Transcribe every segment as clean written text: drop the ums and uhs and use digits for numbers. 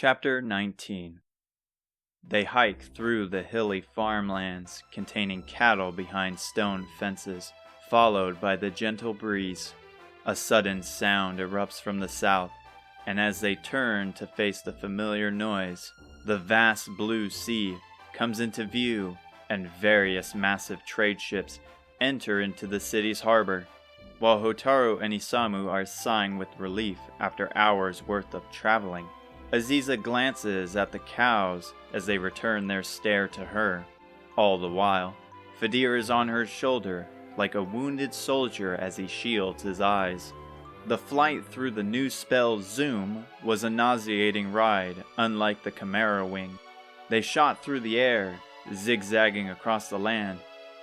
Chapter 19. They hike through the hilly farmlands containing cattle behind stone fences, followed by the gentle breeze. A sudden sound erupts from the south, and as they turn to face the familiar noise, the vast blue sea comes into view, and various massive trade ships enter into the city's harbor. While Hotaru and Isamu are sighing with relief after hours' worth of traveling, Aziza glances at the cows as they return their stare to her. All the while, Fedir is on her shoulder like a wounded soldier as he shields his eyes. The flight through the new spell Zoom was a nauseating ride, unlike the Chimera Wing. They shot through the air, zigzagging across the land,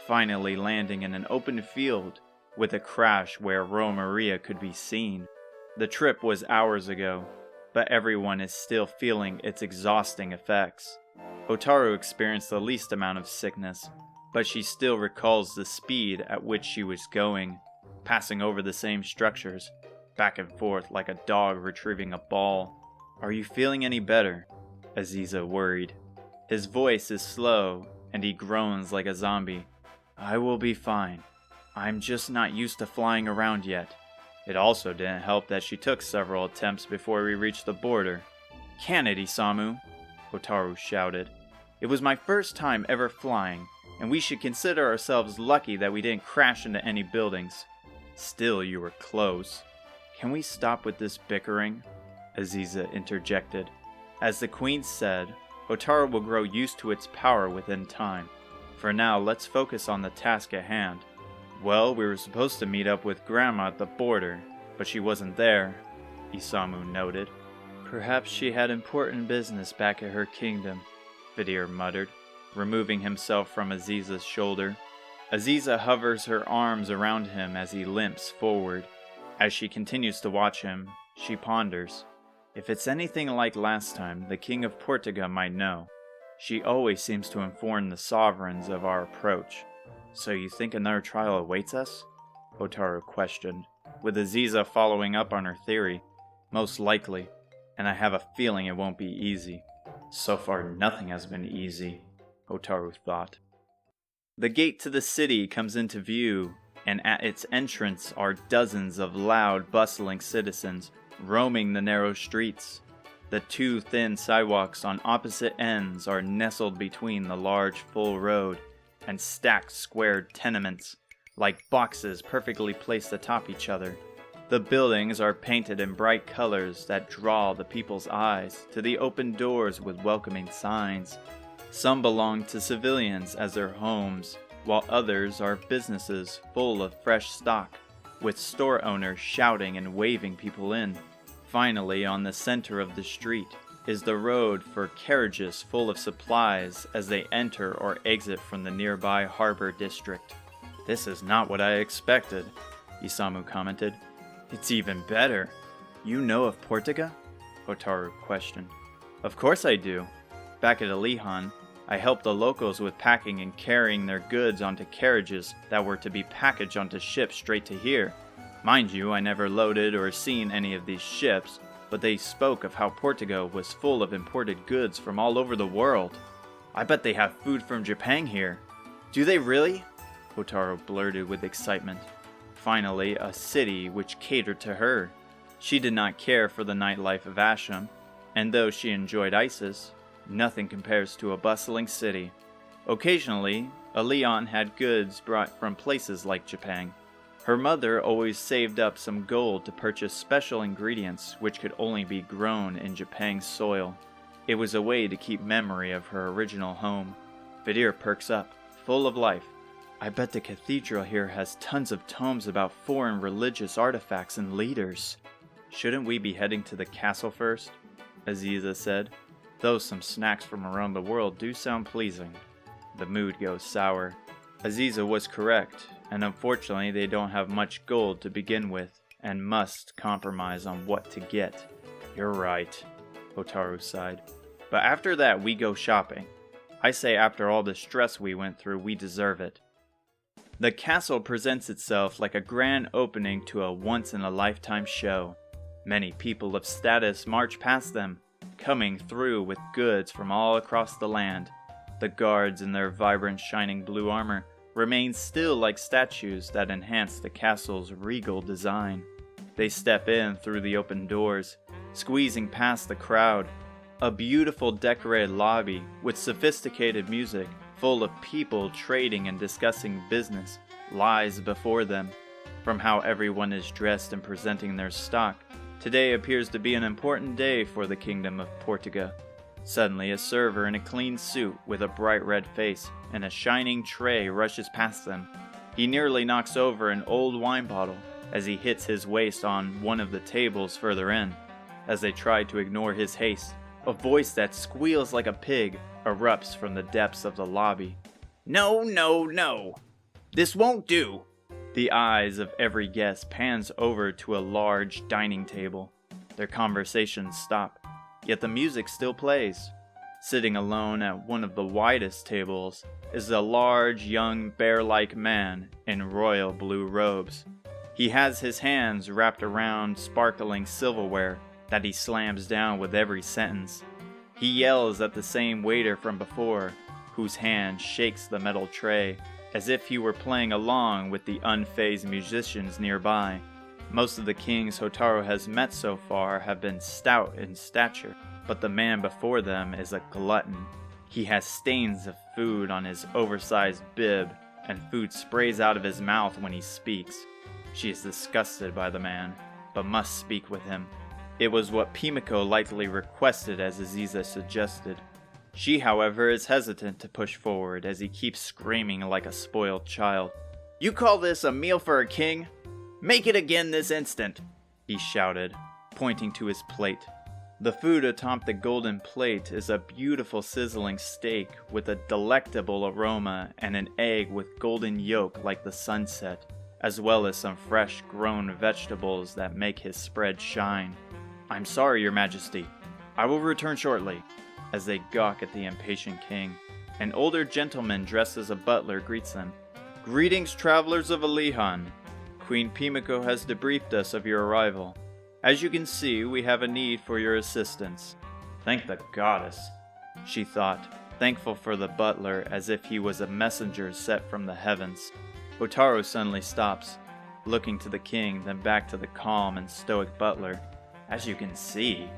finally landing in an open field with a crash where Romaria could be seen. The trip was hours ago, but everyone is still feeling its exhausting effects. Hotaru experienced the least amount of sickness, but she still recalls the speed at which she was going, passing over the same structures, back and forth like a dog retrieving a ball. "Are you feeling any better?" Aziza worried. His voice is slow, and he groans like a zombie. "I will be fine. I'm just not used to flying around yet." It also didn't help that she took several attempts before we reached the border. "Can it, Isamu?" Hotaru shouted. "It was my first time ever flying, and we should consider ourselves lucky that we didn't crash into any buildings. Still, you were close." "Can we stop with this bickering?" Aziza interjected. As the queen said, Hotaru will grow used to its power within time. For now, let's focus on the task at hand. "Well, we were supposed to meet up with Grandma at the border, but she wasn't there," Isamu noted. "Perhaps she had important business back at her kingdom," Fedir muttered, removing himself from Aziza's shoulder. Aziza hovers her arms around him as he limps forward. As she continues to watch him, she ponders. If it's anything like last time, the King of Ortega might know. She always seems to inform the sovereigns of our approach. "So you think another trial awaits us?" Hotaru questioned, with Aziza following up on her theory. "Most likely, and I have a feeling it won't be easy." "So far nothing has been easy," Hotaru thought. The gate to the city comes into view, and at its entrance are dozens of loud, bustling citizens roaming the narrow streets. The two thin sidewalks on opposite ends are nestled between the large, full road and stacked squared tenements, like boxes perfectly placed atop each other. The buildings are painted in bright colors that draw the people's eyes to the open doors with welcoming signs. Some belong to civilians as their homes, while others are businesses full of fresh stock, with store owners shouting and waving people in. Finally, on the center of the street is the road for carriages full of supplies as they enter or exit from the nearby harbor district. "This is not what I expected," Isamu commented. "It's even better." "You know of Ortega?" Hotaru questioned. "Of course I do. Back at Aliahan, I helped the locals with packing and carrying their goods onto carriages that were to be packaged onto ships straight to here. Mind you, I never loaded or seen any of these ships, but they spoke of how Ortega was full of imported goods from all over the world. I bet they have food from Japan here." "Do they really?" Hotaru blurted with excitement. Finally, a city which catered to her. She did not care for the nightlife of Asham, and though she enjoyed Isis, nothing compares to a bustling city. Occasionally, Aliahan had goods brought from places like Japan. Her mother always saved up some gold to purchase special ingredients which could only be grown in Japan's soil. It was a way to keep memory of her original home. Fedir perks up, full of life. "I bet the cathedral here has tons of tomes about foreign religious artifacts and leaders." "Shouldn't we be heading to the castle first?" Aziza said. "Though some snacks from around the world do sound pleasing." The mood goes sour. Aziza was correct, and unfortunately they don't have much gold to begin with, and must compromise on what to get. "You're right," Hotaru sighed. "But after that we go shopping. I say after all the stress we went through, we deserve it." The castle presents itself like a grand opening to a once-in-a-lifetime show. Many people of status march past them, coming through with goods from all across the land. The guards in their vibrant shining blue armor remain still like statues that enhance the castle's regal design. They step in through the open doors, squeezing past the crowd. A beautiful decorated lobby with sophisticated music, full of people trading and discussing business, lies before them. From how everyone is dressed and presenting their stock, today appears to be an important day for the Kingdom of Ortega. Suddenly, a server in a clean suit with a bright red face and a shining tray rushes past them. He nearly knocks over an old wine bottle as he hits his waist on one of the tables further in. As they try to ignore his haste, a voice that squeals like a pig erupts from the depths of the lobby. "No, no, no! This won't do!" The eyes of every guest pans over to a large dining table. Their conversations stop, yet the music still plays. Sitting alone at one of the widest tables is a large, young, bear-like man in royal blue robes. He has his hands wrapped around sparkling silverware that he slams down with every sentence. He yells at the same waiter from before, whose hand shakes the metal tray, as if he were playing along with the unfazed musicians nearby. Most of the kings Hotaru has met so far have been stout in stature, but the man before them is a glutton. He has stains of food on his oversized bib, and food sprays out of his mouth when he speaks. She is disgusted by the man, but must speak with him. It was what Pimiko lightly requested as Aziza suggested. She, however, is hesitant to push forward as he keeps screaming like a spoiled child. "You call this a meal for a king? Make it again this instant!" he shouted, pointing to his plate. The food atop the golden plate is a beautiful sizzling steak with a delectable aroma and an egg with golden yolk like the sunset, as well as some fresh grown vegetables that make his spread shine. "I'm sorry, Your Majesty. I will return shortly." As they gawk at the impatient king, an older gentleman dressed as a butler greets them. "Greetings, travelers of Aliahan. Queen Pimiko has debriefed us of your arrival. As you can see, we have a need for your assistance." Thank the goddess, she thought, thankful for the butler as if he was a messenger sent from the heavens. Hotaru suddenly stops, looking to the king, then back to the calm and stoic butler. "As you can see,"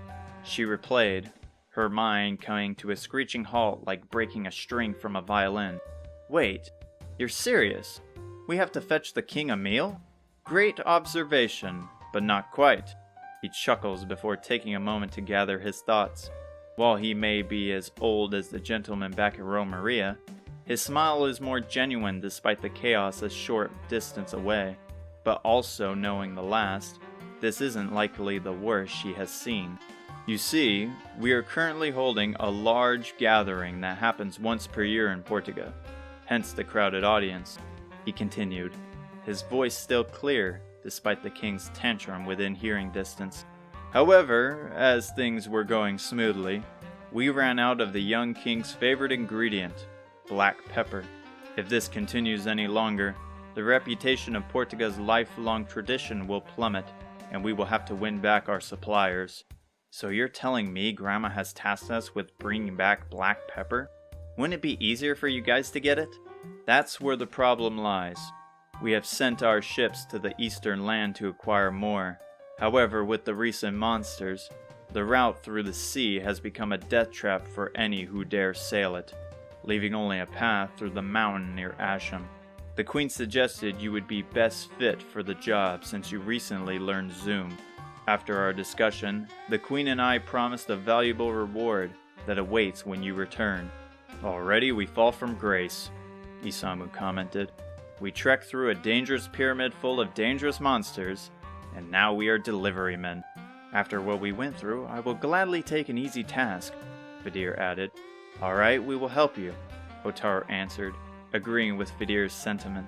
she replayed, her mind coming to a screeching halt like breaking a string from a violin. "Wait, you're serious? We have to fetch the king a meal? Great observation, but not quite." He chuckles before taking a moment to gather his thoughts. While he may be as old as the gentleman back at Romeria, his smile is more genuine despite the chaos a short distance away. But also knowing the last, this isn't likely the worst she has seen. "You see, we are currently holding a large gathering that happens once per year in Ortega, hence the crowded audience," he continued, his voice still clear despite the king's tantrum within hearing distance. "However, as things were going smoothly, we ran out of the young king's favorite ingredient, black pepper. If this continues any longer, the reputation of Ortega's lifelong tradition will plummet, and we will have to win back our suppliers." "So you're telling me Grandma has tasked us with bringing back black pepper? Wouldn't it be easier for you guys to get it?" "That's where the problem lies. We have sent our ships to the eastern land to acquire more. However, with the recent monsters, the route through the sea has become a death trap for any who dare sail it, leaving only a path through the mountain near Asham. The Queen suggested you would be best fit for the job since you recently learned Zoom. After our discussion, the Queen and I promised a valuable reward that awaits when you return." "Already we fall from grace," Isamu commented. "We trekked through a dangerous pyramid full of dangerous monsters, and now we are delivery men." "After what we went through, I will gladly take an easy task," Fedir added. "All right, we will help you," Hotaru answered, agreeing with Fedir's sentiment.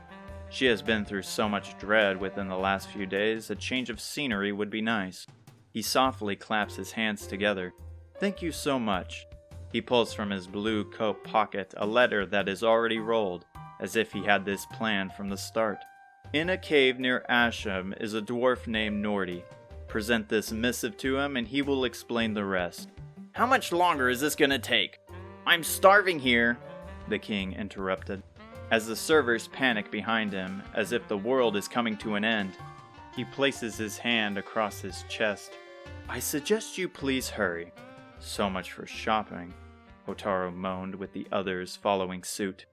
She has been through so much dread within the last few days, a change of scenery would be nice. He softly claps his hands together. "Thank you so much." He pulls from his blue coat pocket a letter that is already rolled, as if he had this planned from the start. "In a cave near Asham is a dwarf named Nordy. Present this missive to him and he will explain the rest." How much longer is this gonna take? I'm starving here, the king interrupted. As the servers panic behind him, as if the world is coming to an end, he places his hand across his chest. I suggest you please hurry. So much for shopping, Hotaru moaned with the others following suit.